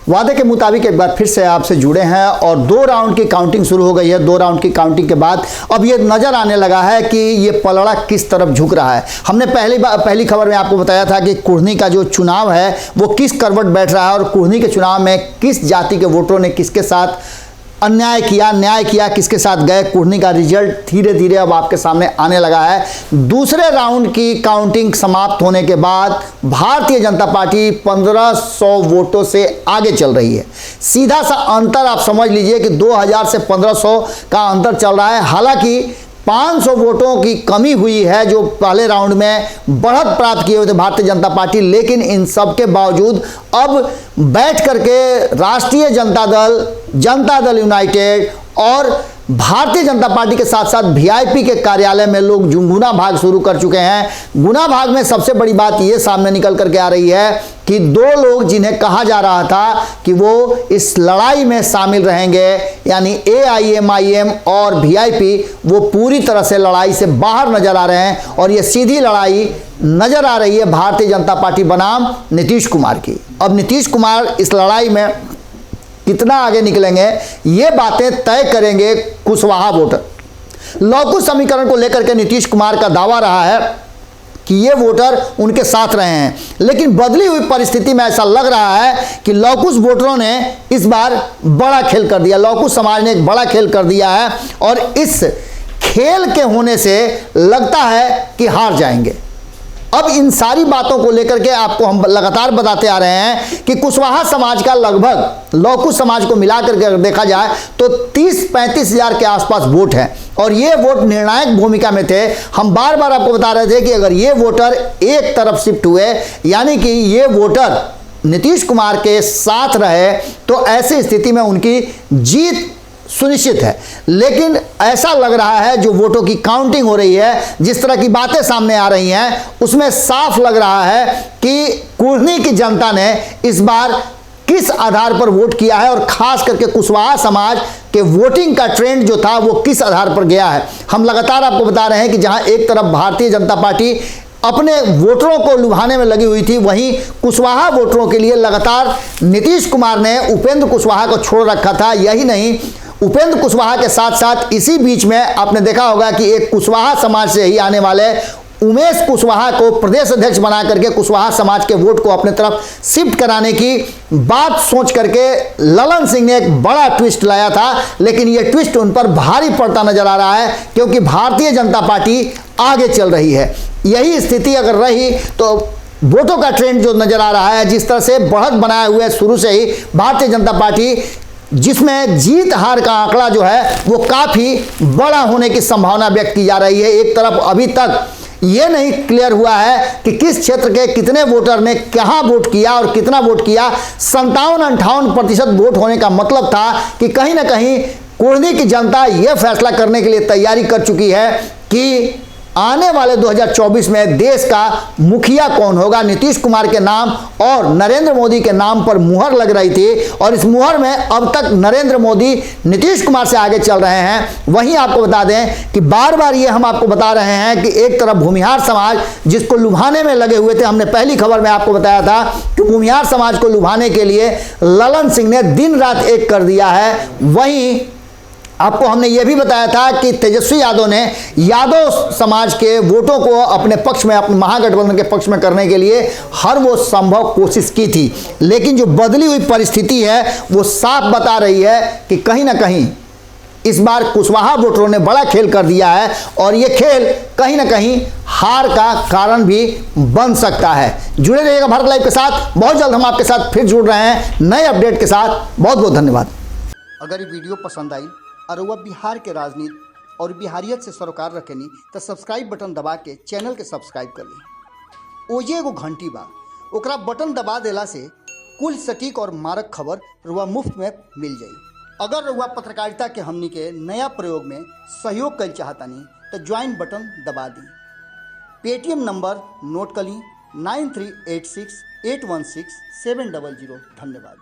वादे के मुताबिक एक बार फिर से आपसे जुड़े हैं और 2 राउंड की काउंटिंग शुरू हो गई है। 2 राउंड की काउंटिंग के बाद अब ये नजर आने लगा है कि ये पलड़ा किस तरफ झुक रहा है। हमने पहली खबर में आपको बताया था कि कुढ़नी का जो चुनाव है वो किस करवट बैठ रहा है और कुढ़नी के चुनाव में किस जाति के वोटरों ने किसके साथ अन्याय किया, न्याय किया, किसके साथ गए। कुढ़नी का रिजल्ट धीरे धीरे अब आपके सामने आने लगा है। दूसरे राउंड की काउंटिंग समाप्त होने के बाद भारतीय जनता पार्टी 1500 वोटों से आगे चल रही है। सीधा सा अंतर आप समझ लीजिए कि 2000 से 1500 का अंतर चल रहा है। हालांकि 500 वोटों की कमी हुई है जो पहले राउंड में बढ़त प्राप्त किए हुए थे भारतीय जनता पार्टी, लेकिन इन सब के बावजूद अब बैठ करके राष्ट्रीय जनता दल यूनाइटेड और भारतीय जनता पार्टी के साथ साथ वीआईपी के कार्यालय में लोग गुना भाग शुरू कर चुके हैं। गुना भाग में सबसे बड़ी बात यह सामने निकल करके आ रही है कि 2 लोग जिन्हें कहा जा रहा था कि वो इस लड़ाई में शामिल रहेंगे, यानी AIMIM और वीआईपी, वो पूरी तरह से लड़ाई से बाहर नजर आ रहे हैं और ये सीधी लड़ाई नजर आ रही है भारतीय जनता पार्टी बनाम नीतीश कुमार की। अब नीतीश कुमार इस लड़ाई में कितना आगे निकलेंगे ये बातें तय करेंगे कुशवाहा वोटर। लौकुश समीकरण को लेकर के नीतीश कुमार का दावा रहा है कि ये वोटर उनके साथ रहे हैं, लेकिन बदली हुई परिस्थिति में ऐसा लग रहा है कि लौकुश वोटरों ने इस बार बड़ा खेल कर दिया। लौकुश समाज ने एक बड़ा खेल कर दिया है और इस खेल के होने से लगता है कि हार जाएंगे। अब इन सारी बातों को लेकर के आपको हम लगातार बताते आ रहे हैं कि कुशवाहा समाज का लगभग लौकुश समाज को मिलाकर के अगर देखा जाए तो 30-35 हजार के आसपास वोट है और ये वोट निर्णायक भूमिका में थे। हम बार बार आपको बता रहे थे कि अगर ये वोटर एक तरफ शिफ्ट हुए, यानी कि ये वोटर नीतीश कुमार के साथ रहे, तो ऐसी स्थिति में उनकी जीत सुनिश्चित है। लेकिन ऐसा लग रहा है जो वोटों की काउंटिंग हो रही है, जिस तरह की बातें सामने आ रही हैं, उसमें साफ लग रहा है कि कुढ़नी की जनता ने इस बार किस आधार पर वोट किया है और खास करके कुशवाहा समाज के वोटिंग का ट्रेंड जो था वो किस आधार पर गया है। हम लगातार आपको बता रहे हैं कि जहां एक तरफ भारतीय जनता पार्टी अपने वोटरों को लुभाने में लगी हुई थी, वहीं कुशवाहा वोटरों के लिए लगातार नीतीश कुमार ने उपेंद्र कुशवाहा को छोड़ रखा था। यही नहीं, उपेंद्र कुशवाहा के साथ साथ इसी बीच में आपने देखा होगा कि एक कुशवाहा समाज से ही आने वाले उमेश कुशवाहा को प्रदेश अध्यक्ष बना करके कुशवाहा समाज के वोट को अपने तरफ शिफ्ट कराने की बात सोच करके ललन सिंह ने एक बड़ा ट्विस्ट लाया था, लेकिन यह ट्विस्ट उन पर भारी पड़ता नजर आ रहा है क्योंकि भारतीय जनता पार्टी आगे चल रही है। यही स्थिति अगर रही तो वोटों का ट्रेंड जो नजर आ रहा है, जिस तरह से बढ़त बनाए हुए शुरू से ही भारतीय जनता पार्टी, जिसमें जीत हार का आंकड़ा जो है वो काफी बड़ा होने की संभावना व्यक्त की जा रही है। एक तरफ अभी तक ये नहीं क्लियर हुआ है कि किस क्षेत्र के कितने वोटर ने कहां वोट किया और कितना वोट किया। 57-58% वोट होने का मतलब था कि कहीं ना कहीं कुढ़नी की जनता यह फैसला करने के लिए तैयारी कर चुकी है कि आने वाले 2024 में देश का मुखिया कौन होगा। नीतीश कुमार के नाम और नरेंद्र मोदी के नाम पर मुहर लग रही थी और इस मुहर में अब तक नरेंद्र मोदी नीतीश कुमार से आगे चल रहे हैं। वहीं आपको बता दें कि बार बार ये हम आपको बता रहे हैं कि एक तरफ भूमिहार समाज जिसको लुभाने में लगे हुए थे, हमने पहली खबर में आपको बताया था कि भूमिहार समाज को लुभाने के लिए ललन सिंह ने दिन रात एक कर दिया है। वहीं आपको हमने यह भी बताया था कि तेजस्वी यादव ने यादव समाज के वोटों को अपने पक्ष में, अपने महागठबंधन के पक्ष में करने के लिए हर वो संभव कोशिश की थी, लेकिन जो बदली हुई परिस्थिति है वो साफ बता रही है कि कहीं ना कहीं इस बार कुशवाहा वोटरों ने बड़ा खेल कर दिया है और ये खेल कहीं ना कहीं हार का कारण भी बन सकता है। जुड़े रहिएगा भारत लाइव के साथ। बहुत जल्द हम आपके साथ फिर जुड़ रहे हैं नए अपडेट के साथ। बहुत बहुत धन्यवाद। अगर ये वीडियो पसंद आई और वह बिहार के राजनीति और बिहारियत से सरोकार रखेनी तो सब्सक्राइब बटन दबा के चैनल के सब्सक्राइब कर ली। ओजे एगो घंटी बा, ओकरा बटन दबा देला से कुल सटीक और मारक खबर रुआ मुफ्त में मिल जाई। अगर रुआ पत्रकारिता के हमनी के नया प्रयोग में सहयोग कर चाहतानी तो ज्वाइन बटन दबा दी। पेटीएम नंबर नोट कर ली 9386816700। धन्यवाद।